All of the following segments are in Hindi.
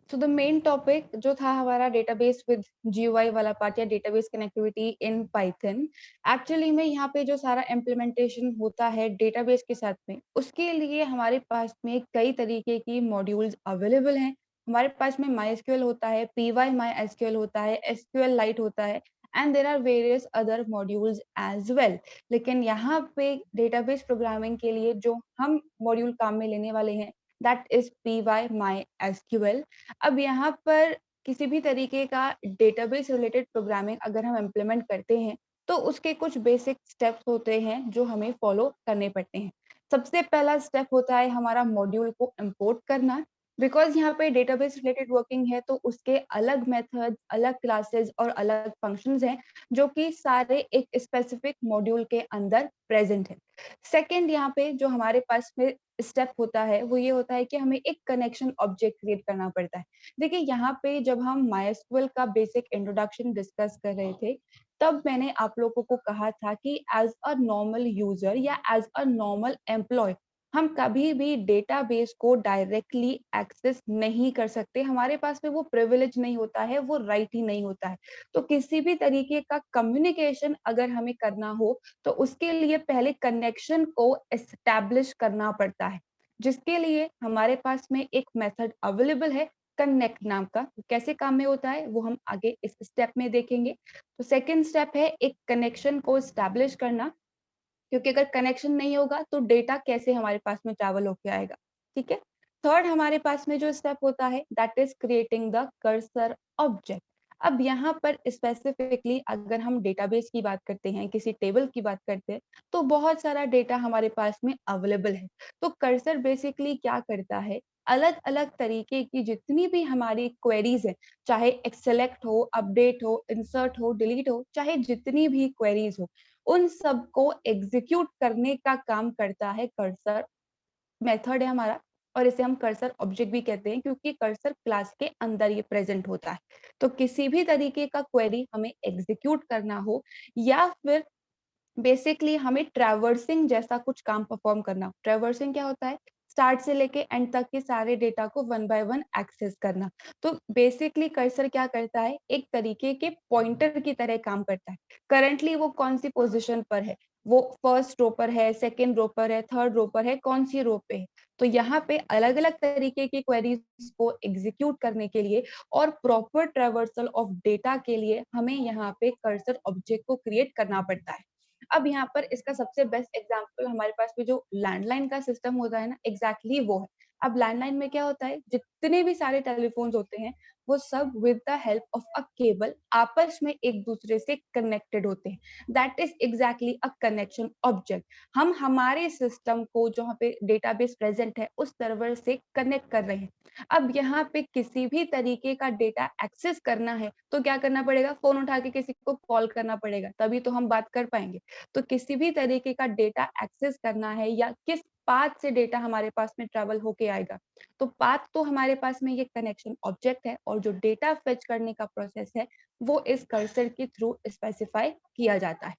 सो द मेन टॉपिक जो था हमारा डेटाबेस विद जीयूआई वाला पार्ट या database connectivity in Python. Actually में यहाँ पे जो सारा इम्प्लीमेंटेशन होता है डेटाबेस के साथ में, उसके लिए हमारे पास में कई तरीके की मॉड्यूल्स अवेलेबल हैं। हमारे पास में MySQL होता है, PY MySQL होता है, SQLite होता है and there are various other modules as well. लेकिन यहाँ पे डेटाबेस प्रोग्रामिंग के लिए जो हम मॉड्यूल काम में लेने वाले हैं दैट इज PY MySQL। अब यहाँ पर किसी भी तरीके का डेटाबेस रिलेटेड प्रोग्रामिंग अगर हम इम्प्लीमेंट करते हैं तो उसके कुछ बेसिक स्टेप्स होते हैं जो हमें फॉलो करने पड़ते हैं। सबसे पहला स्टेप होता है हमारा मॉड्यूल को इंपोर्ट करना। बिकॉज यहाँ पे डेटाबेस रिलेटेड वर्किंग है तो उसके अलग मेथड, अलग क्लासेस और अलग फंक्शंस हैं जो कि सारे एक स्पेसिफिक मॉड्यूल के अंदर प्रेजेंट है। सेकेंड, यहाँ पे जो हमारे पास में स्टेप होता है वो ये होता है कि हमें एक कनेक्शन ऑब्जेक्ट क्रिएट करना पड़ता है। देखिए यहाँ पे जब हम MySQL का बेसिक इंट्रोडक्शन डिस्कस कर रहे थे तब मैंने आप लोगों को कहा था कि एज अ नॉर्मल यूजर या एज अ नॉर्मल एम्प्लॉय हम कभी भी डेटाबेस को डायरेक्टली एक्सेस नहीं कर सकते। हमारे पास में वो प्रिविलेज नहीं होता है, वो राइट ही नहीं होता है। तो किसी भी तरीके का कम्युनिकेशन अगर हमें करना हो तो उसके लिए पहले कनेक्शन को एस्टैब्लिश करना पड़ता है, जिसके लिए हमारे पास में एक मेथड अवेलेबल है कनेक्ट नाम का। कैसे काम में होता है वो हम आगे इस स्टेप में देखेंगे। तो सेकंड स्टेप है एक कनेक्शन को एस्टैब्लिश करना, क्योंकि अगर कनेक्शन नहीं होगा तो डेटा कैसे हमारे पास में ट्रैवल होके आएगा। ठीक है। थर्ड हमारे पास में जो स्टेप होता है that is creating the cursor object. अब यहाँ पर स्पेसिफिकली अगर हम डेटाबेस की बात करते हैं, किसी टेबल की बात करते हैं, तो बहुत सारा डेटा हमारे पास में अवेलेबल है। तो कर्सर बेसिकली क्या करता है, अलग अलग तरीके की जितनी भी हमारी क्वेरीज है, चाहे सेलेक्ट हो, अपडेट हो, इंसर्ट हो, डिलीट हो, चाहे जितनी भी क्वेरीज हो, उन सबको एग्जीक्यूट करने का काम करता है कर्सर। मेथड है हमारा और इसे हम कर्सर ऑब्जेक्ट भी कहते हैं क्योंकि कर्सर क्लास के अंदर ये प्रेजेंट होता है। तो किसी भी तरीके का क्वेरी हमें एग्जीक्यूट करना हो या फिर बेसिकली हमें ट्रैवर्सिंग जैसा कुछ काम परफॉर्म करना। ट्रैवर्सिंग क्या होता है, स्टार्ट से लेके एंड तक के सारे डेटा को वन बाय वन एक्सेस करना। तो बेसिकली कर्सर क्या करता है, एक तरीके के पॉइंटर की तरह काम करता है। करंटली वो कौन सी पोजीशन पर है, वो फर्स्ट रो पर है, सेकेंड रो पर है, थर्ड रो पर है, कौन सी रो पे है। तो यहाँ पे अलग अलग तरीके की क्वेरीज को एग्जीक्यूट करने के लिए और प्रॉपर ट्रेवर्सल ऑफ डेटा के लिए हमें यहाँ पे कर्सर ऑब्जेक्ट को क्रिएट करना पड़ता है। अब यहाँ पर इसका सबसे बेस्ट एग्जांपल हमारे पास में जो लैंडलाइन का सिस्टम होता है ना, एग्जैक्टली वो है। अब लैंडलाइन में क्या होता है, जितने भी सारे टेलीफोन्स होते हैं वो सब with the help of a cable आपस में एक दूसरे से कनेक्टेड होते हैं। That is exactly a connection object. हम हमारे सिस्टम को जहाँ पे डेटाबेस प्रेजेंट है उस सर्वर से कनेक्ट कर रहे हैं। अब यहाँ पे किसी भी तरीके का डेटा एक्सेस करना है तो क्या करना पड़ेगा, फोन उठा के किसी को कॉल करना पड़ेगा, तभी तो हम बात कर पाएंगे। तो किसी भी तरीके का डेटा एक्सेस करना है या किस पाथ से डेटा हमारे पास में ट्रैवल होके आएगा, तो पाथ तो हमारे पास में ये कनेक्शन ऑब्जेक्ट है और जो डेटा फेच करने का प्रोसेस है वो इस कर्सर के थ्रू स्पेसिफाई किया जाता है।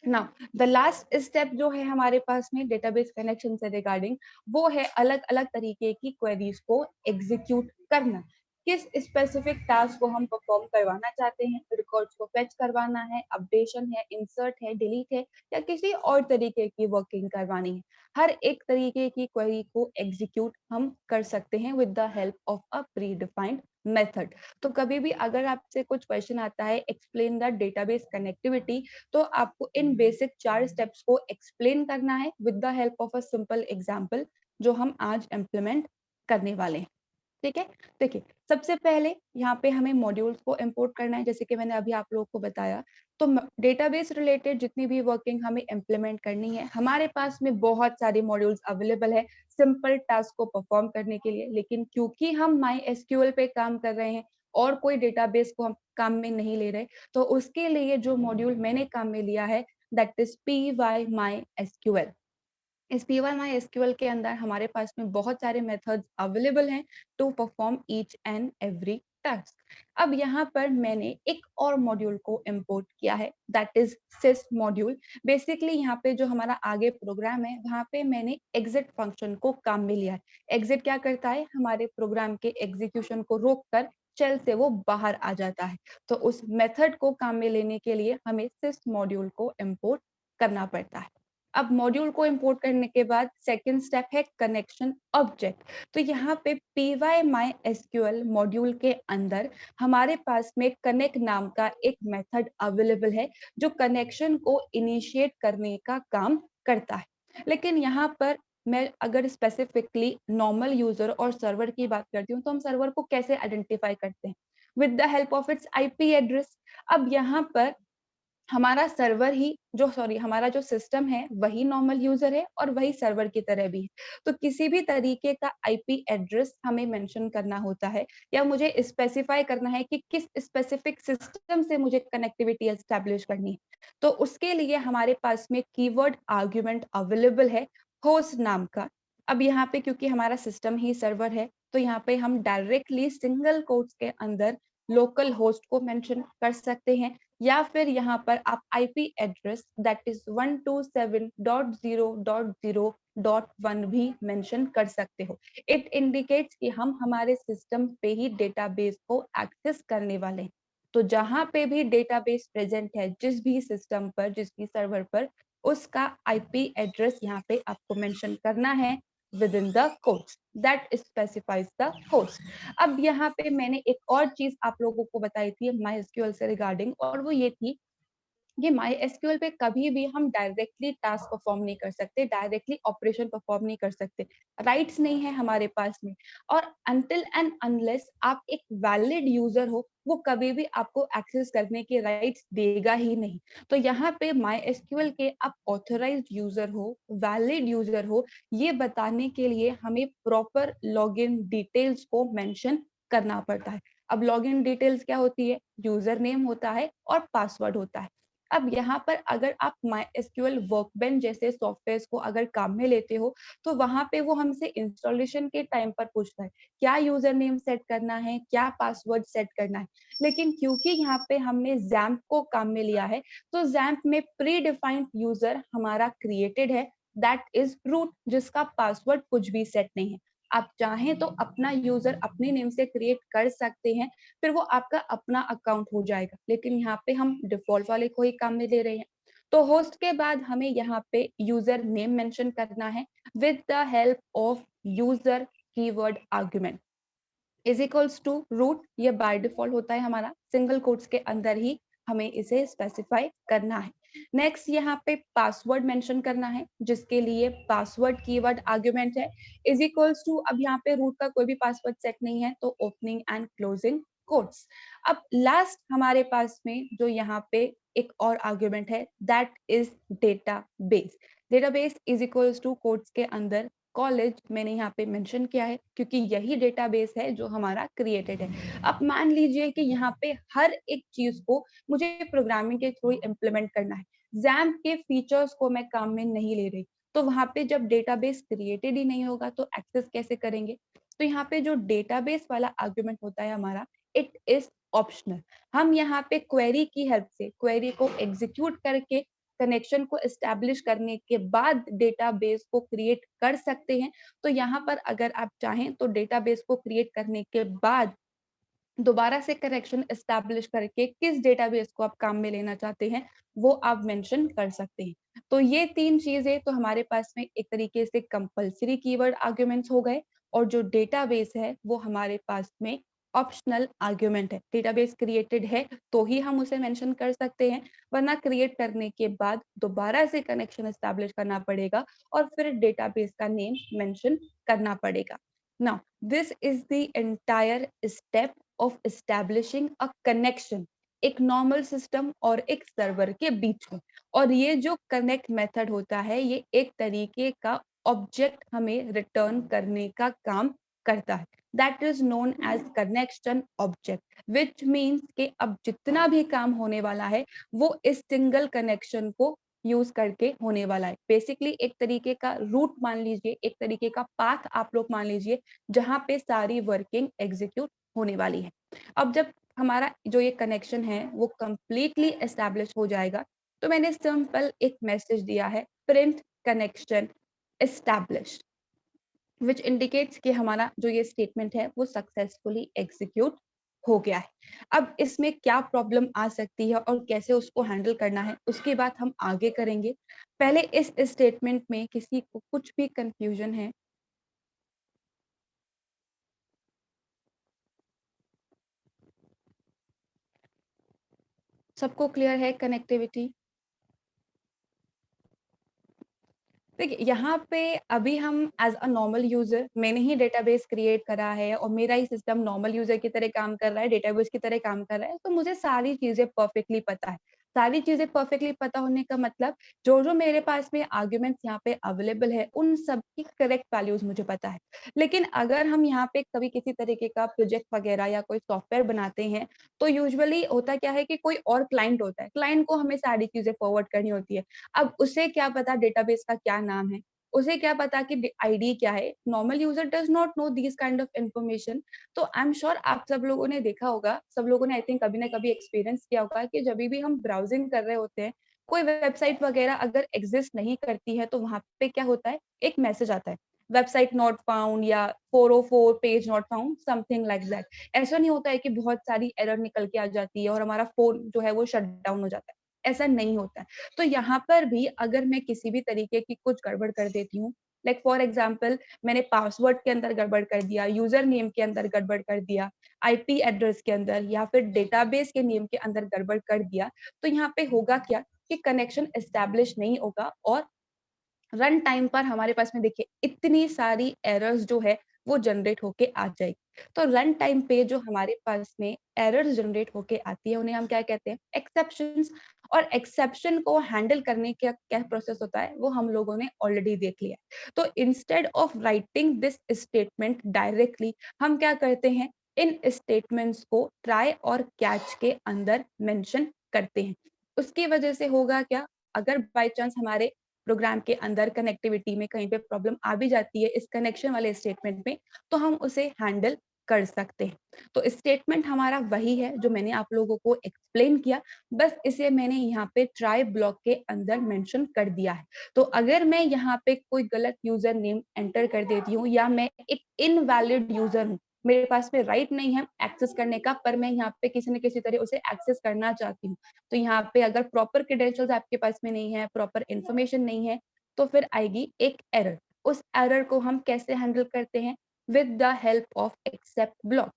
नाउ द लास्ट स्टेप जो है हमारे पास में डेटाबेस कनेक्शन से रिगार्डिंग, वो है अलग अलग तरीके की क्वेरीज को एग्जीक्यूट करना। किस स्पेसिफिक टास्क को हम परफॉर्म करवाना चाहते हैं, रिकॉर्ड्स को फेच करवाना है, अपडेशन है, इंसर्ट है, डिलीट है, या किसी और तरीके की वर्किंग करवानी है, हर एक तरीके की क्वेरी को एग्जीक्यूट हम कर सकते हैं with the help of a pre defined method. तो कभी भी अगर आपसे कुछ क्वेश्चन आता है एक्सप्लेन द डेटाबेस कनेक्टिविटी, तो आपको इन बेसिक 4 स्टेप्स को एक्सप्लेन करना है with the help of a simple example जो हम आज इम्प्लीमेंट करने वाले हैं। ठीक है। देखिए सबसे पहले यहाँ पे हमें मॉड्यूल्स को इंपोर्ट करना है, जैसे कि मैंने अभी आप लोगों को बताया। तो डेटाबेस रिलेटेड जितनी भी वर्किंग हमें इम्प्लीमेंट करनी है, हमारे पास में बहुत सारे मॉड्यूल्स अवेलेबल है सिंपल टास्क को परफॉर्म करने के लिए। लेकिन क्योंकि हम MySQL पे काम कर रहे हैं और कोई डेटाबेस को हम काम में नहीं ले रहे, तो उसके लिए जो मॉड्यूल मैंने काम में लिया है दैट इज PY MySQL। इस PY MySQL के अंदर हमारे पास में बहुत सारे मेथड्स अवेलेबल हैं to perform each and every task. अब यहाँ पर मैंने एक और मॉड्यूल को इंपोर्ट किया है, that is sis module. Basically यहाँ पे जो हमारा आगे प्रोग्राम है वहाँ पे मैंने एग्जिट फंक्शन को काम में लिया है। एग्जिट क्या करता है, हमारे प्रोग्राम के एग्जीक्यूशन को रोक कर शेल से वो बाहर आ जाता है। तो उस मेथड को काम में लेने के लिए हमें सिस मॉड्यूल को इंपोर्ट करना पड़ता है। अब मॉड्यूल को इंपोर्ट करने के बाद सेकंड स्टेप है कनेक्शन ऑब्जेक्ट। तो यहाँ पे py-mysql मॉड्यूल के अंदर हमारे पास में कनेक्ट नाम का एक मेथड अवेलेबल है जो कनेक्शन को इनिशिएट करने का काम करता है। लेकिन यहाँ पर मैं अगर स्पेसिफिकली नॉर्मल यूजर और सर्वर की बात करती हूँ तो हम सर्वर को कैसे आइडेंटिफाई करते हैं, with the help of its IP address. अब यहाँ पर हमारा सर्वर ही हमारा जो सिस्टम है वही नॉर्मल यूजर है और वही सर्वर की तरह भी है। तो किसी भी तरीके का आईपी एड्रेस हमें मेंशन करना होता है या मुझे स्पेसिफाई करना है कि किस स्पेसिफिक सिस्टम से मुझे कनेक्टिविटी एस्टैब्लिश करनी है। तो उसके लिए हमारे पास में कीवर्ड आर्गुमेंट अवेलेबल है होस्ट नाम का। अब यहाँ पे क्योंकि हमारा सिस्टम ही सर्वर है तो यहाँ पे हम डायरेक्टली सिंगल कोट्स के अंदर लोकल होस्ट को मेंशन कर सकते हैं या फिर यहाँ पर आप आईपी एड्रेस दैट इज 127.0.0.1 भी मेंशन कर सकते हो। इट इंडिकेट्स कि हम हमारे सिस्टम पे ही डेटाबेस को एक्सेस करने वाले हैं। तो जहां पे भी डेटाबेस प्रेजेंट है जिस भी सिस्टम पर, जिस भी सर्वर पर, उसका आईपी एड्रेस यहाँ पे आपको मेंशन करना है within the course that specifies the host। अब यहाँ पे मैंने एक और चीज आप लोगों को बताई थी MySQL से रिगार्डिंग, और वो ये थी ये MySQL पे कभी भी हम डायरेक्टली टास्क परफॉर्म नहीं कर सकते, डायरेक्टली ऑपरेशन परफॉर्म नहीं कर सकते, राइट्स नहीं है हमारे पास में। और अनटिल एंड अनलेस आप एक वैलिड यूजर हो वो कभी भी आपको एक्सेस करने के राइट्स देगा ही नहीं। तो यहाँ पे MySQL के आप ऑथराइज्ड यूजर हो, वैलिड यूजर हो, ये बताने के लिए हमें प्रॉपर लॉगिन डिटेल्स को मेंशन करना पड़ता है। अब लॉगिन डिटेल्स क्या होती है, यूजर नेम होता है और पासवर्ड होता है। अब यहाँ पर अगर आप MySQL वर्कबेंच जैसे सॉफ्टवेयर को अगर काम में लेते हो तो वहां पे वो हमसे इंस्टॉलेशन के टाइम पर पूछता है क्या यूजर नेम सेट करना है, क्या पासवर्ड सेट करना है। लेकिन क्योंकि यहाँ पे हमने XAMPP को काम में लिया है तो XAMPP में प्री डिफाइंड यूजर हमारा क्रिएटेड है, दैट इज रूट, जिसका पासवर्ड कुछ भी सेट नहीं है। आप चाहें तो अपना यूजर अपने नेम से क्रिएट कर सकते हैं, फिर वो आपका अपना अकाउंट हो जाएगा, लेकिन यहाँ पे हम डिफॉल्ट वाले को ही काम में ले रहे हैं। तो होस्ट के बाद हमें यहाँ पे यूजर नेम मेंशन करना है with the help of user keyword argument is equals to root. ये बाय डिफॉल्ट होता है हमारा, सिंगल कोट्स के अंदर ही हमें इसे स्पेसिफाई करना है। नेक्स्ट यहाँ पे पासवर्ड मेंशन करना है जिसके लिए पासवर्ड कीवर्ड आर्गुमेंट है इज इक्वल्स टू, अब यहाँ पे रूट का कोई भी पासवर्ड सेट नहीं है तो ओपनिंग एंड क्लोजिंग कोट्स। अब लास्ट हमारे पास में जो यहाँ पे एक और आर्गुमेंट है that is database. Database is equals to quotes के अंदर कॉलेज मैंने यहाँ पे मेंशन किया है क्योंकि यही डेटाबेस है जो हमारा क्रिएटेड है। अब मान लीजिए कि यहाँ पे हर एक चीज को मुझे प्रोग्रामिंग के थ्रू इम्प्लीमेंट करना है, XAMPP के फीचर्स को मैं काम में नहीं ले रही, तो वहां पे जब डेटाबेस क्रिएटेड ही नहीं होगा तो एक्सेस कैसे करेंगे। तो यहाँ पे जो डेटाबेस वाला आर्गुमेंट होता है हमारा, इट इज ऑप्शनल। हम यहाँ पे क्वेरी की हेल्प से क्वेरी को एग्जीक्यूट करके कनेक्शन को एस्टैब्लिश करने के बाद डेटाबेस को क्रिएट कर सकते हैं। तो यहाँ पर अगर आप चाहें तो डेटाबेस को क्रिएट करने के बाद दोबारा से कनेक्शन एस्टैब्लिश करके किस डेटाबेस को आप काम में लेना चाहते हैं वो आप मेंशन कर सकते हैं। तो ये तीन चीजें तो हमारे पास में एक तरीके से कंपलसरी कीवर्ड आर्गुमेंट्स हो गए, और जो डेटाबेस है वो हमारे पास में ऑप्शनल आर्गुमेंट है। डेटाबेस क्रिएटेड है तो ही हम उसे मेंशन कर सकते हैं, वरना क्रिएट करने के बाद दोबारा से कनेक्शन एस्टैब्लिश करना पड़ेगा और फिर डेटाबेस का नेम मेंशन करना पड़ेगा। Now this is the entire step of establishing a connection एक नॉर्मल सिस्टम और एक सर्वर के बीच में। और ये जो कनेक्ट मेथड होता है ये एक तरीके का ऑब्जेक्ट हमें रिटर्न करने का काम करता है, that is known as connection object, which means कि अब जितना भी काम होने वाला है वो इस सिंगल कनेक्शन को यूज करके होने वाला है। बेसिकली एक तरीके का रूट मान लीजिए, एक तरीके का पाथ आप लोग मान लीजिए जहां पे सारी वर्किंग एग्जीक्यूट होने वाली है। अब जब हमारा जो ये कनेक्शन है वो कंप्लीटली एस्टैब्लिश हो जाएगा, तो मैंने सिंपल एक मैसेज दिया है, print connection established, which indicates कि हमारा जो ये स्टेटमेंट है वो सक्सेसफुली एग्जीक्यूट हो गया है। अब इसमें क्या प्रॉब्लम आ सकती है और कैसे उसको हैंडल करना है, उसकी बात हम आगे करेंगे। पहले इस स्टेटमेंट में किसी को कुछ भी कंफ्यूजन है? सबको क्लियर है कनेक्टिविटी? देखिए, यहाँ पे अभी हम एज़ अ नॉर्मल यूज़र मैंने ही डेटाबेस क्रिएट करा है और मेरा ही सिस्टम नॉर्मल यूज़र की तरह काम कर रहा है, डेटाबेस की तरह काम कर रहा है, तो मुझे सारी चीज़ें परफेक्टली पता है। सारी चीज़ें परफेक्टली पता होने का मतलब जो-जो मेरे पास में आर्ग्यूमेंट्स यहाँ पे अवेलेबल है, उन सब की करेक्ट वैल्यूज़ मुझे पता है। लेकिन अगर हम यहाँ पे कभी किसी तरीके का प्रोजेक्ट वगैरह या कोई सॉफ्टवेयर बनाते हैं, तो यूजुअली होता क्या है कि कोई और क्लाइंट होता है, क्लाइंट को हमें सारी चीज़ें फॉरवर्ड करनी होती है। अब उसे क्या पता डेटाबेस का क्या नाम है? उसे क्या पता कि ड आईडी क्या है? Normal user does not know these kind of information. तो आई एम श्योर आप सब लोगों ने देखा होगा, सब लोगों ने आई थिंक कभी ना कभी एक्सपीरियंस किया होगा कि जभी भी हम ब्राउज़िंग कर रहे होते हैं, कोई वेबसाइट वगैरह अगर एक्ज़िस्ट नहीं करती है, तो वहाँ पे क्या होता है, एक मैसेज आता है, वेबसाइट नॉट फाउंड या 404 page not found, something like that. ऐसा नहीं होता है कि बहुत सारी एरर निकल के आ जाती है और हमारा फ़ोन जो है वो शट डाउन हो जाता है, ऐसा नहीं होता है। तो यहाँ पर भी अगर मैं किसी भी तरीके की कुछ गड़बड़ कर देती हूँ, लाइक फॉर एग्जांपल मैंने पासवर्ड के अंदर गड़बड़ कर दिया, यूज़र नेम के अंदर गड़बड़ कर दिया, आईपी एड्रेस के अंदर या फिर डेटाबेस के नेम के अंदर गड़बड़ कर दिया, तो यहाँ पे होगा क्या कि कनेक्शन एस्टैब्लिश नहीं होगा और रन टाइम पर हमारे पास में देखिए इतनी सारी एरर्स जो है वो जनरेट होके आ जाएगी। तो रन टाइम पे जो हमारे पास में एरर्स जनरेट होके आती है उन्हें हम क्या कहते हैं? एक्सेप्शंस। और एक्सेप्शन को हैंडल करने का क्या प्रोसेस होता है वो हम लोगों ने ऑलरेडी देख लिया है। तो instead of writing this statement directly हम क्या करते हैं? इन स्टेटमेंट्स को ट्राई और कैच के अंदर मेंशन करते हैं। उसकी वजह से होगा क्या? अगर बाय चांस हमारे प्रोग्राम के अंदर कनेक्टिविटी में कहीं पे प्रॉब्लम आ भी जाती है इस कनेक्शन वाले स्टेटमेंट में, तो हम उसे हैंडल कर सकते हैं। तो स्टेटमेंट हमारा वही है जो मैंने आप लोगों को एक्सप्लेन किया, बस इसे मैंने यहाँ पे ट्राई ब्लॉक के अंदर मेंशन कर दिया है। तो अगर मैं यहाँ पे कोई गलत यूजर नेम एंटर कर देती हूँ या मैं एक इनवैलिड यूजर हूँ, मेरे पास में राइट नहीं है एक्सेस करने का, पर मैं यहाँ पे किसी न किसी तरह उसे एक्सेस करना चाहती हूँ, तो यहाँ पे अगर प्रॉपर क्रेडेंशियल्स आपके पास में नहीं है, प्रॉपर इन्फॉर्मेशन नहीं है, तो फिर आएगी एक एरर। उस एरर को हम कैसे हैंडल करते हैं? With the help of except block.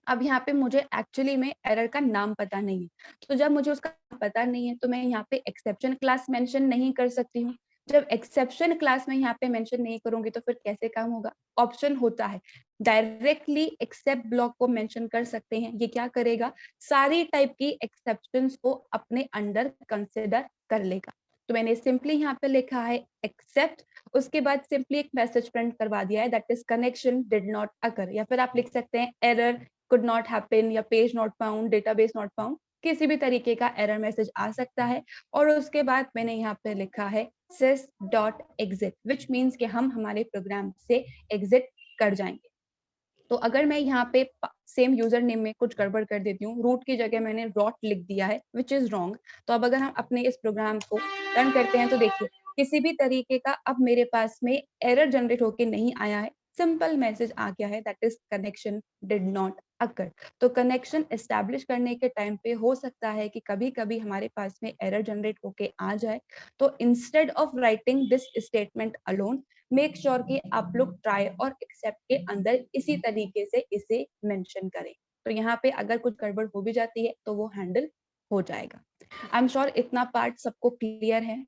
अब यहाँ पे मुझे एक्चुअली में एरर का नाम पता नहीं है, तो जब मुझे उसका पता नहीं है, तो मैं यहाँ पे एक्सेप्शन क्लास मेंशन नहीं कर सकती हूँ। जब एक्सेप्शन क्लास में यहाँ पे मेंशन नहीं करूँगी, तो फिर कैसे काम होगा? ऑप्शन होता है, डायरेक्टली एक्सेप्ट ब्लॉक को मेंशन कर सकते हैं। ये क्या करेगा? सारी टाइप की एक्सेप्शंस को अपने अंडर कंसिडर कर लेगा। तो मैंने सिंपली यहाँ पे लिखा है एक्सेप्ट, उसके बाद सिंपली एक मैसेज प्रिंट करवा दिया है that is connection did not occur, या फिर आप लिख सकते हैं एरर could not happen या page not found, database not found, किसी भी तरीके का एरर मैसेज आ सकता है। और उसके बाद मैंने यहाँ पे लिखा है sys.exit which means कि हम हमारे प्रोग्राम से एग्जिट कर जाएंगे। तो अगर मैं यहाँ पे सेम यूजर नेम में कुछ गड़बड़ कर देती हूँ, रूट की जगह मैंने रॉट लिख दिया है विच इज रॉन्ग, तो अब अगर हम अपने इस प्रोग्राम को रन करते हैं तो देखिए किसी भी तरीके का अब मेरे पास में एरर जनरेट होके नहीं आया है, सिंपल मैसेज आ गया है that is connection did not occur. तो कनेक्शन एस्टैब्लिश करने के टाइम पे हो सकता है कि कभी कभी हमारे पास में एरर जनरेट होके आ जाए, तो instead of writing this statement alone, make sure कि आप लोग ट्राई और एक्सेप्ट के अंदर इसी तरीके से इसे मेंशन करें। तो यहाँ पे अगर कुछ गड़बड़ हो भी जाती है तो वो हैंडल हो जाएगा। आई एम श्योर इतना पार्ट सबको क्लियर है।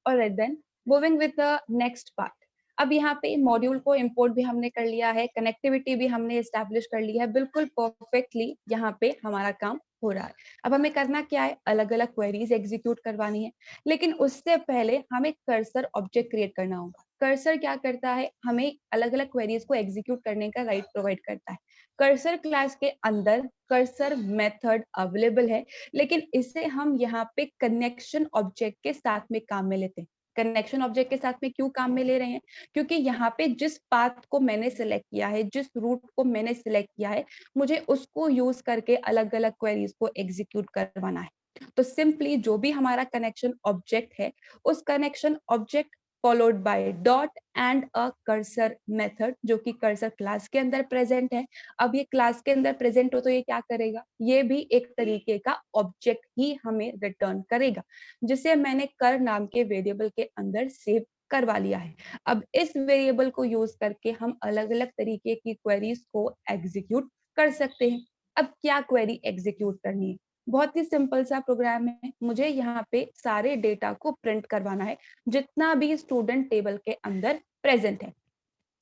Alright then, moving with the next part. अब यहाँ पे मॉड्यूल को इंपोर्ट भी हमने कर लिया है, कनेक्टिविटी भी हमने एस्टैब्लिश कर ली है, बिल्कुल परफेक्टली यहाँ पे हमारा काम हो रहा है। अब हमें करना क्या है? अलग अलग क्वेरीज एग्जीक्यूट करवानी है, लेकिन उससे पहले हमें कर्सर ऑब्जेक्ट क्रिएट करना होगा। कर्सर क्या करता है? हमें अलग अलग क्वेरीज को एग्जीक्यूट करने का राइट प्रोवाइड करता है। कर्सर क्लास के अंदर कर्सर मेथड अवेलेबल है, लेकिन इसे हम यहाँ पे कनेक्शन ऑब्जेक्ट के साथ में काम में लेते हैं। कनेक्शन ऑब्जेक्ट के साथ में क्यों काम में ले रहे हैं? क्योंकि यहाँ पे जिस पाथ को मैंने सिलेक्ट किया है, जिस रूट को मैंने सिलेक्ट किया है, मुझे उसको यूज़ करके अलग-अलग क्वेरीज़ को एग्ज़ीक्यूट करवाना है। तो सिंपली जो भी हमारा कनेक्शन ऑब्जेक्ट है, उस connection object followed by dot and a cursor method, जो कि कर्सर क्लास के अंदर प्रेजेंट है। अब ये क्लास के अंदर प्रेजेंट हो तो ये क्या करेगा? ये भी एक तरीके का ऑब्जेक्ट ही हमें रिटर्न करेगा, जिसे मैंने कर नाम के वेरिएबल के अंदर सेव करवा लिया है। अब इस वेरिएबल को यूज करके हम अलग-अलग तरीके की क्वेरीज को एग्जीक्यूट कर सकते हैं। अब क्या क्वेरी एग्जीक्यूट करनी है? बहुत ही सिंपल सा प्रोग्राम है। मुझे यहाँ पे सारे डेटा को प्रिंट करवाना है, जितना भी स्टूडेंट टेबल के अंदर प्रेजेंट है।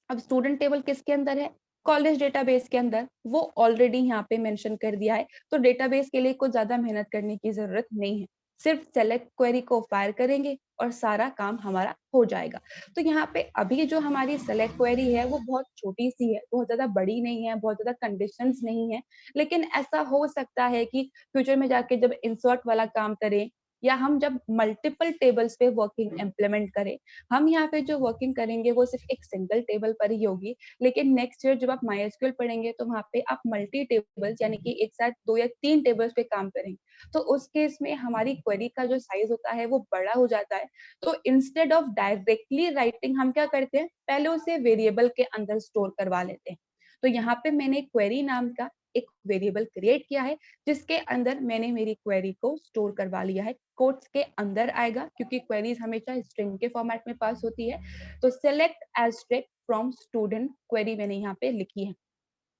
अब स्टूडेंट टेबल किसके अंदर है? कॉलेज डेटाबेस के अंदर। वो ऑलरेडी यहाँ पे मेंशन कर दिया है, तो डेटाबेस के लिए कुछ ज्यादा मेहनत करने की जरूरत नहीं है। सिर्फ सेलेक्ट क्वेरी को फायर करेंगे और सारा काम हमारा हो जाएगा। तो यहाँ पे अभी जो हमारी सेलेक्ट क्वेरी है वो बहुत छोटी सी है, बहुत ज्यादा बड़ी नहीं है, बहुत ज्यादा कंडीशंस नहीं है। लेकिन ऐसा हो सकता है कि फ्यूचर में जाके जब इंसर्ट वाला काम करें, या हम जब मल्टीपल टेबल्स पे वर्किंग इम्प्लीमेंट करें, हम यहाँ पे जो वर्किंग करेंगे वो सिर्फ एक सिंगल टेबल पर ही होगी। लेकिन नेक्स्ट ईयर जब आप माईएसक्यूएल पढ़ेंगे तो वहाँ पे आप मल्टी टेबल्स, यानी कि एक साथ 2 या 3 टेबल्स पे काम करेंगे। तो उस केस में हमारी क्वेरी का जो साइज होता है वो बड़ा हो जाता है। तो इंस्टेड ऑफ डायरेक्टली राइटिंग, हम क्या करते हैं, पहले उसे वेरिएबल के अंदर स्टोर करवा लेते हैं। तो यहाँ पे मैंने क्वेरी नाम का एक वेरिएबल क्रिएट किया है, जिसके अंदर मैंने मेरी क्वेरी को स्टोर करवा लिया है। कोट्स के अंदर आएगा, क्योंकि क्वेरीज हमेशा स्ट्रिंग के फॉर्मेट में पास होती है। तो सेलेक्ट एस्ट्रिक्ट फ्रॉम स्टूडेंट क्वेरी मैंने यहाँ पे लिखी है।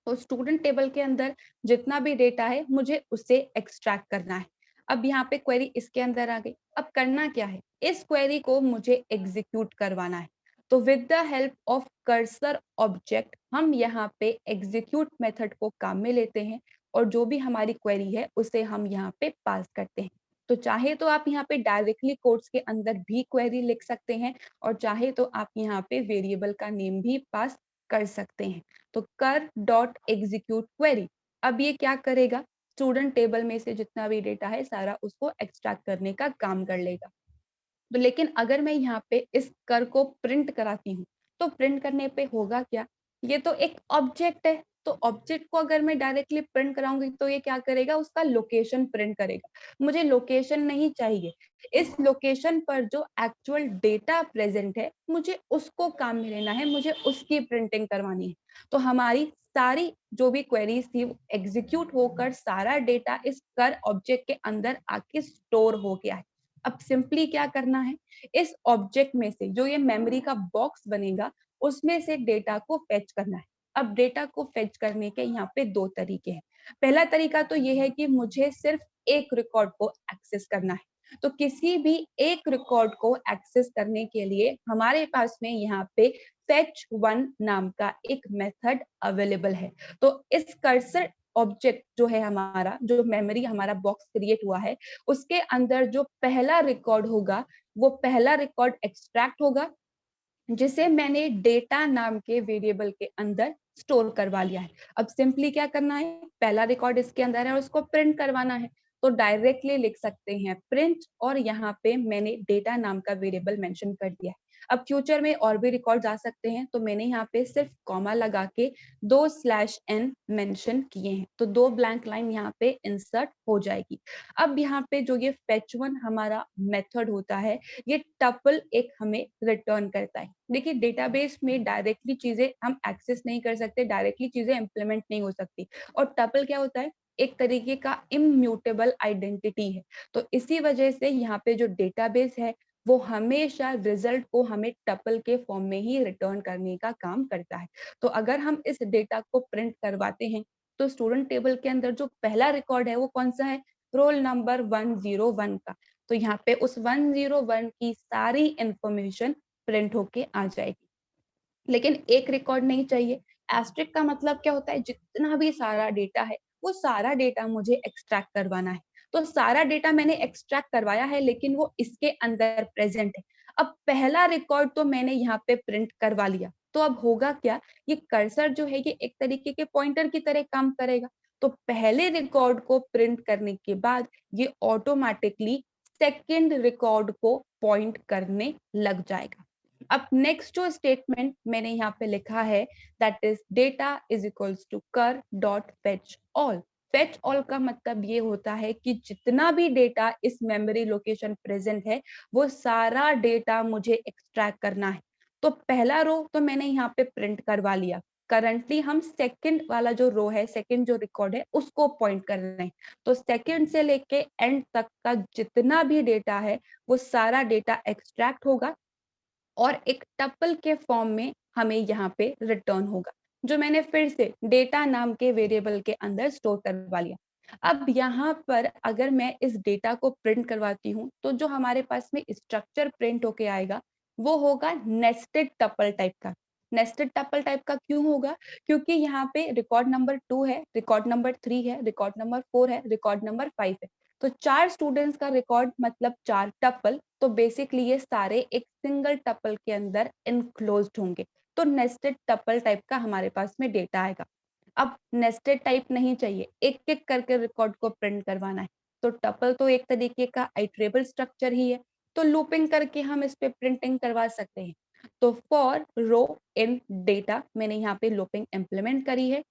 तो स्टूडेंट टेबल के अंदर जितना भी डेटा है मुझे उसे एक्सट्रैक्ट करना है। अब यहाँ पे क्वेरी इसके अंदर आ गई। अब करना क्या है, इस क्वेरी को मुझे एग्जीक्यूट करवाना है। तो with the help of cursor object हम यहाँ पे एग्जीक्यूट मेथड को काम में लेते हैं, और जो भी हमारी क्वेरी है उसे हम यहाँ पे पास करते हैं। तो चाहे तो आप यहाँ पे डायरेक्टली कोड्स के अंदर भी क्वेरी लिख सकते हैं, और चाहे तो आप यहाँ पे वेरिएबल का नेम भी पास कर सकते हैं। तो कर डॉट एग्जीक्यूट क्वेरी, अब ये क्या करेगा, स्टूडेंट टेबल में से जितना भी डेटा है सारा उसको एक्सट्रैक्ट करने का काम कर लेगा। तो लेकिन अगर मैं यहाँ पे इस कर को प्रिंट कराती हूँ, तो प्रिंट करने पे होगा क्या, ये तो एक ऑब्जेक्ट है। तो ऑब्जेक्ट को अगर मैं डायरेक्टली प्रिंट कराऊंगी तो ये क्या करेगा, उसका लोकेशन प्रिंट करेगा। मुझे लोकेशन नहीं चाहिए, इस लोकेशन पर जो एक्चुअल डेटा प्रेजेंट है मुझे उसको काम में लेना है, मुझे उसकी प्रिंटिंग करवानी है। तो हमारी सारी जो भी क्वेरीज थी वो एग्जीक्यूट होकर सारा डेटा इस कर ऑब्जेक्ट के अंदर आके स्टोर हो गया है। अब सिंपली क्या करना है, इस ऑब्जेक्ट में से जो ये मेमोरी का बॉक्स बनेगा उसमें से डेटा को फेच करना है। अब डेटा को फेच करने के यहाँ पे दो तरीके हैं। पहला तरीका तो ये है कि मुझे सिर्फ एक रिकॉर्ड को एक्सेस करना है। तो किसी भी एक रिकॉर्ड को एक्सेस करने के लिए हमारे पास में यहाँ पे फेच वन नाम का एक मेथड अवेलेबल है। तो इस कर्सर ऑब्जेक्ट जो है हमारा, जो मेमोरी हमारा बॉक्स क्रिएट हुआ है, उसके अंदर जो पहला रिकॉर्ड होगा वो पहला रिकॉर्ड एक्सट्रैक्ट होगा, जिसे मैंने डेटा नाम के वेरिएबल के अंदर स्टोर करवा लिया है। अब सिंपली क्या करना है, पहला रिकॉर्ड इसके अंदर है और उसको प्रिंट करवाना है। तो डायरेक्टली लिख सकते हैं प्रिंट, और यहाँ पे मैंने डेटा नाम का वेरिएबल मेंशन कर दिया है। अब फ्यूचर में और भी रिकॉर्ड आ सकते हैं, तो मैंने यहाँ पे सिर्फ कॉमा लगा के 2/n मेंशन किए हैं, तो 2 ब्लैंक लाइन यहाँ पे इंसर्ट हो जाएगी। अब यहाँ पे जो ये फेच वन हमारा मेथड होता है, ये टपल एक हमें रिटर्न करता है। देखिए डेटाबेस में डायरेक्टली चीजें हम एक्सेस नहीं कर सकते, डायरेक्टली चीजें इंप्लीमेंट नहीं हो सकती। और टपल क्या होता है, एक तरीके का इम्यूटेबल आइडेंटिटी है। तो इसी वजह से यहाँ पे जो डेटाबेस है वो हमेशा रिजल्ट को हमें टपल के फॉर्म में ही रिटर्न करने का काम करता है। तो अगर हम इस डेटा को प्रिंट करवाते हैं, तो स्टूडेंट टेबल के अंदर जो पहला रिकॉर्ड है वो कौन सा है, रोल नंबर 101 का। तो यहाँ पे उस 101 की सारी इंफॉर्मेशन प्रिंट होके आ जाएगी। लेकिन एक रिकॉर्ड नहीं चाहिए। एस्ट्रिक का मतलब क्या होता है, जितना भी सारा डेटा है वो सारा डेटा मुझे एक्सट्रैक्ट करवाना है। तो सारा डेटा मैंने एक्सट्रैक्ट करवाया है, लेकिन वो इसके अंदर प्रेजेंट है। अब पहला रिकॉर्ड तो मैंने यहाँ पे प्रिंट करवा लिया, तो अब होगा क्या, ये कर्सर जो है ये एक तरीके के पॉइंटर की तरह काम करेगा। तो पहले रिकॉर्ड को प्रिंट करने के बाद ये ऑटोमेटिकली सेकंड रिकॉर्ड को पॉइंट करने लग जाएगा। अब नेक्स्ट जो स्टेटमेंट मैंने यहाँ पे लिखा है that is data is equals to cur dot fetch all. Fetch all का मतलब ये होता है कि जितना भी डेटा इस मेमोरी लोकेशन प्रेजेंट है वो सारा डेटा मुझे एक्सट्रैक्ट करना है। तो पहला रो तो मैंने यहाँ पे प्रिंट करवा लिया। करंटली हम सेकंड वाला जो रो है, सेकंड जो रिकॉर्ड है, उसको पॉइंट कर रहे हैं। तो सेकंड से लेके एंड तक का जितना भी डेटा है वो सारा डेटा एक्सट्रैक्ट होगा और एक टपल के फॉर्म में हमें यहाँ पे रिटर्न होगा, जो मैंने फिर से डेटा नाम के वेरिएबल के अंदर स्टोर करवा लिया। अब यहाँ पर अगर मैं इस डेटा को प्रिंट करवाती हूँ तो जो हमारे पास में स्ट्रक्चर प्रिंट होके आएगा वो होगा नेस्टेड टपल टाइप का। नेस्टेड टपल टाइप का क्यों होगा? क्योंकि यहाँ पे रिकॉर्ड नंबर 2 है, रिकॉर्ड नंबर 3 है, रिकॉर्ड नंबर 4 है, रिकॉर्ड नंबर 5 है। तो 4 स्टूडेंट्स का रिकॉर्ड मतलब 4 टपल। तो बेसिकली ये सारे एक सिंगल टपल के अंदर इनक्लोज्ड होंगे। तो नेस्टेड टपल टाइप का हमारे पास में डेटा आएगा। अब नेस्टेड टाइप नहीं चाहिए, एक एक करके रिकॉर्ड को प्रिंट करवाना है। तो टपल तो एक तरीके का आइटरेबल स्ट्रक्चर ही है, तो लूपिंग करके हम इस पे प्रिंटिंग करवा सकते हैं। तो फॉर रो इन डेटा मैंने यहाँ पे लूपिंग इम्प्लीमेंट करी है।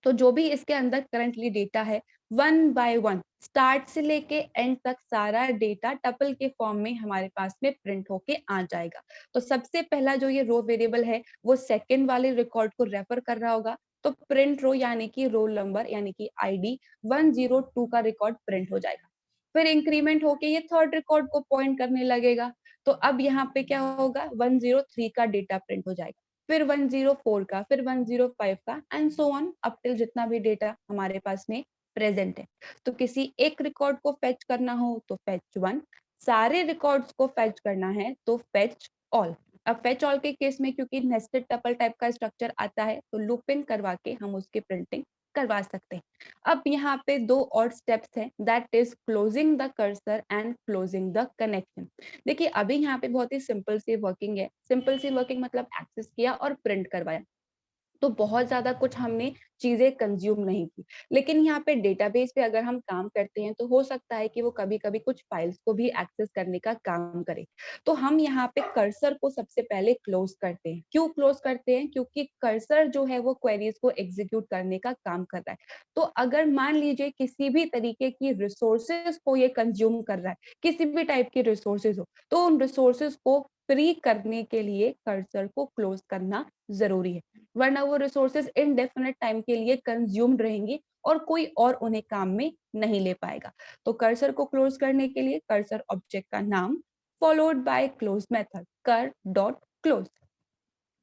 तो जो भी इसके अंदर करंटली डेटा है, वन बाय वन स्टार्ट से लेके एंड तक सारा डेटा टपल के फॉर्म में हमारे पास में प्रिंट होके आ जाएगा। तो सबसे पहला जो ये रो वेरिएबल है वो सेकंड वाले रिकॉर्ड को रेफर कर रहा होगा। तो प्रिंट रो यानी कि रोल नंबर यानी कि आईडी 102 का रिकॉर्ड प्रिंट हो जाएगा। फिर इंक्रीमेंट होके ये थर्ड रिकॉर्ड को पॉइंट करने लगेगा। तो अब यहाँ पे क्या होगा, 103 का डेटा प्रिंट हो जाएगा, फिर 104 का, फिर 105 का and so on up till जितना भी डेटा हमारे पास में प्रेजेंट है। तो किसी एक रिकॉर्ड को फेच करना हो तो फेच वन, सारे रिकॉर्ड्स को फेच करना है तो फेच ऑल। अब फेच ऑल के केस में क्योंकि नेस्टेड टपल टाइप का स्ट्रक्चर आता है तो लूपिंग करवा के हम उसकी प्रिंटिंग करवा सकते हैं। अब यहाँ पे दो और स्टेप्स हैं that is closing the cursor and closing the connection. देखिए अभी यहाँ पे बहुत ही सिंपल सी वर्किंग है। सिंपल सी वर्किंग मतलब एक्सेस किया और प्रिंट करवाया, तो बहुत ज्यादा कुछ हमने चीजें कंज्यूम नहीं की। लेकिन यहाँ पे डेटाबेस पे अगर हम काम करते हैं तो हो सकता है कि वो कभी कभी कुछ फाइल्स को भी एक्सेस करने का काम करे। तो हम यहाँ पे कर्सर को सबसे पहले क्लोज करते हैं। क्यों क्लोज करते हैं? क्योंकि कर्सर जो है वो क्वेरीज को एग्जीक्यूट करने का काम कर रहा है। तो अगर मान लीजिए किसी भी तरीके की रिसोर्सेज को ये कंज्यूम कर रहा है, किसी भी टाइप की रिसोर्सेज हो, तो उन रिसोर्सेज को फ्री करने के लिए कर्सर को क्लोज करना जरूरी है, वरना वो रिसोर्सेज इनडेफिनेट टाइम के लिए कंज्यूम्ड रहेंगी और कोई और उन्हें काम में नहीं ले पाएगा। तो कर्सर को क्लोज करने के लिए कर्सर ऑब्जेक्ट का नाम फॉलोड बाय क्लोज मेथड कर डॉट क्लोज।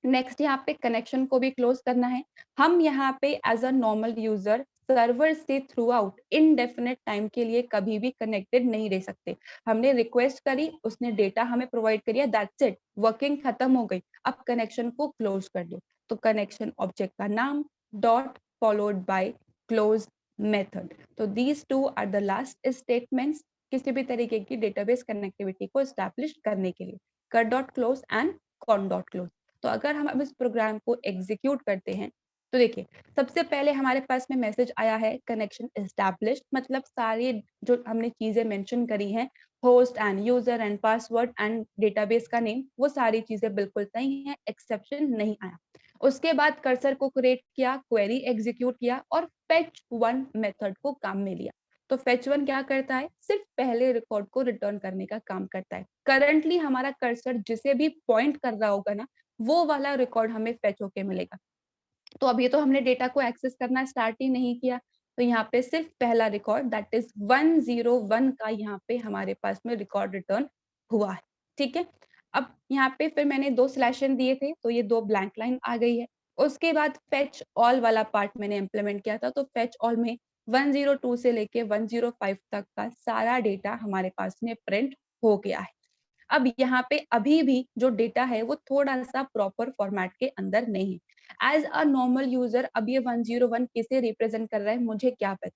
नेक्स्ट यहाँ पे कनेक्शन को भी क्लोज करना है। हम यहाँ पे as a normal user server से थ्रू आउट इनडेफिनेट टाइम के लिए कभी भी कनेक्टेड नहीं रह सकते। हमने रिक्वेस्ट करी, उसने डेटा हमें प्रोवाइड करिया, दैट्स इट, वर्किंग खत्म हो गई, अब कनेक्शन को क्लोज कर दो। तो कनेक्शन ऑब्जेक्ट का नाम dot followed by close method. तो these two are the last statements किसी भी तरीके की डेटाबेस कनेक्टिविटी को एस्टैब्लिश करने के लिए, कर dot close and cone dot close. तो अगर हम अब इस प्रोग्राम को एग्जीक्यूट करते हैं तो देखिए सबसे पहले हमारे पास में मैसेज आया है कनेक्शन एस्टैब्लिश्ड, मतलब सारी जो हमने चीजें मेंशन करी हैं, host and user and password and database का नेम, वो सारी चीजें बिल्कुल सही है, एक्सेप्शन नहीं आया। उसके बाद कर्सर को क्रिएट किया, क्वेरी एग्जीक्यूट किया और फेच वन मेथड को काम में लिया। तो फेच वन क्या करता है? सिर्फ पहले रिकॉर्ड को रिटर्न करने का काम करता है। करंटली हमारा कर्सर जिसे भी पॉइंट कर रहा होगा ना, वो वाला रिकॉर्ड हमें फेच होके मिलेगा। तो अभी तो हमने डेटा को एक्सेस करना स्टार्ट ही नहीं किया, तो यहाँ पे सिर्फ पहला रिकॉर्ड दैट इज 101 का यहाँ पे हमारे पास में रिकॉर्ड रिटर्न हुआ है। ठीक है, अब यहाँ पे फिर मैंने 2 स्लैशन दिए थे तो ये 2 ब्लैंक लाइन आ गई है। उसके बाद फेच ऑल वाला पार्ट मैंने इम्प्लीमेंट किया था, तो फेच ऑल में 102 से लेके 105 तक का सारा डेटा हमारे पास में प्रिंट हो गया है। अब यहाँ पे अभी भी जो डेटा है वो थोड़ा सा प्रॉपर फॉर्मेट के अंदर नहीं है। एज अ नॉर्मल यूजर अब ये 101 किसे रिप्रेजेंट कर रहा है मुझे क्या पता,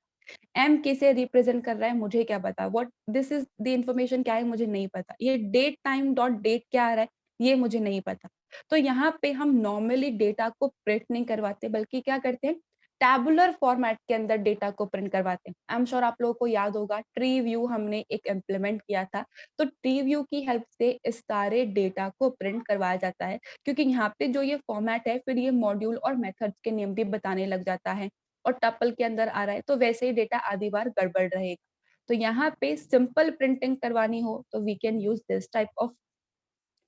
एम किसे रिप्रेजेंट कर रहा है मुझे क्या पता, what this is the information क्या है मुझे नहीं पता, ये डेट टाइम डॉट डेट क्या आ रहा है ये मुझे नहीं पता। तो यहाँ पे हम नॉर्मली डेटा को प्रिंट नहीं करवाते बल्कि क्या करते हैं, टैबुलर फॉर्मेट के अंदर डेटा को प्रिंट करवाते हैं। आई एम श्योर आप लोगों को याद होगा ट्री व्यू हमने एक इम्प्लीमेंट किया था, तो ट्री व्यू की हेल्प से इस सारे डेटा को प्रिंट करवाया जाता है, क्योंकि यहाँ पे जो ये फॉर्मेट है फिर ये मॉड्यूल और मेथड्स के नेम भी बताने लग जाता है और टपल के अंदर आ रहा है, तो वैसे ही डेटा आधी बार गड़बड़ रहेगा। तो यहाँ पे सिंपल प्रिंटिंग करवानी हो तो we can use this type of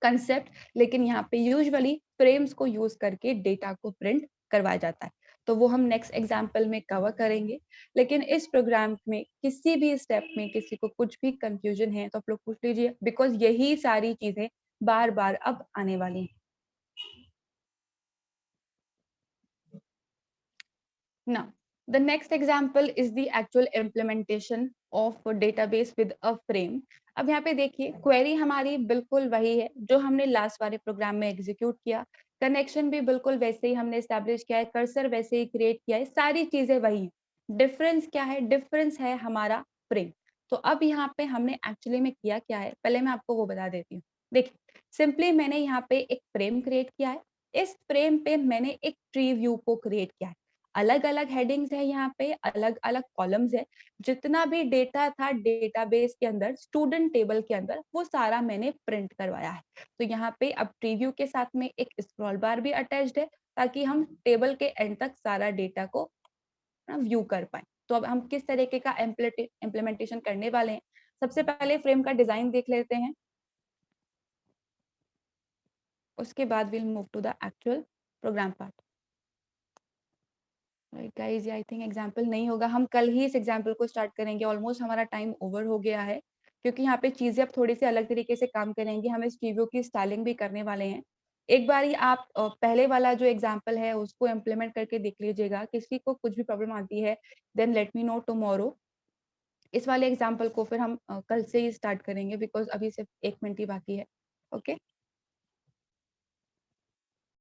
concept, लेकिन यहाँ पे यूजुअली फ्रेम्स को यूज करके डेटा को प्रिंट करवाया जाता है, तो वो हम नेक्स्ट एग्जाम्पल में कवर करेंगे। लेकिन इस प्रोग्राम में किसी भी स्टेप में किसी को कुछ भी कंफ्यूजन है तो आप लोग पूछ लीजिए, बिकॉज यही सारी चीजें बार बार अब आने वाली हैं। Now, the next example is the actual implementation of a database with a frame. अब यहाँ पे देखिए क्वेरी हमारी बिल्कुल वही है जो हमने लास्ट वाले प्रोग्राम में एग्जीक्यूट किया, कनेक्शन भी बिल्कुल वैसे ही हमने एस्टैब्लिश किया है, कर्सर वैसे ही क्रिएट किया है, सारी चीजें वही हैं। डिफरेंस क्या है? डिफरेंस है हमारा फ्रेम। तो अब यहाँ पे हमने एक्चुअली में किया क्या है, पहले मैं आपको वो बता देती हूँ। देखिए सिंपली मैंने यहाँ पे एक फ्रेम क्रिएट किया है, इस फ्रेम पे मैंने एक ट्री व्यू को क्रिएट किया है, अलग अलग हेडिंग्स है, यहाँ पे अलग अलग कॉलम्स है, जितना भी डेटा था डेटाबेस के अंदर स्टूडेंट टेबल के अंदर वो सारा मैंने प्रिंट करवाया है। तो यहाँ पे अब प्रीव्यू के साथ में एक स्क्रॉल बार भी अटैच्ड है ताकि हम टेबल के एंड तक सारा डेटा को व्यू कर पाए। तो अब हम किस तरीके का इम्प्लीमेंटेशन करने वाले हैं, सबसे पहले फ्रेम का डिजाइन देख लेते हैं, उसके बाद will move to the actual program part. Right guys, I think example नहीं होगा, हम कल ही इस एग्जाम्पल को स्टार्ट करेंगे, ऑलमोस्ट हमारा टाइम ओवर हो गया है, क्योंकि यहाँ पे चीजें अब थोड़ी सी अलग तरीके से काम करेंगी, हम इस टीवीओ की स्टाइलिंग भी करने वाले हैं। एक बार ही आप पहले वाला जो एग्जाम्पल है उसको इम्प्लीमेंट करके देख लीजिएगा, किसी को कुछ भी प्रॉब्लम आती है then let me know tomorrow. इस वाले एग्जाम्पल को फिर हम कल से ही स्टार्ट करेंगे बिकॉज अभी सिर्फ 1 मिनट ही बाकी है। ओके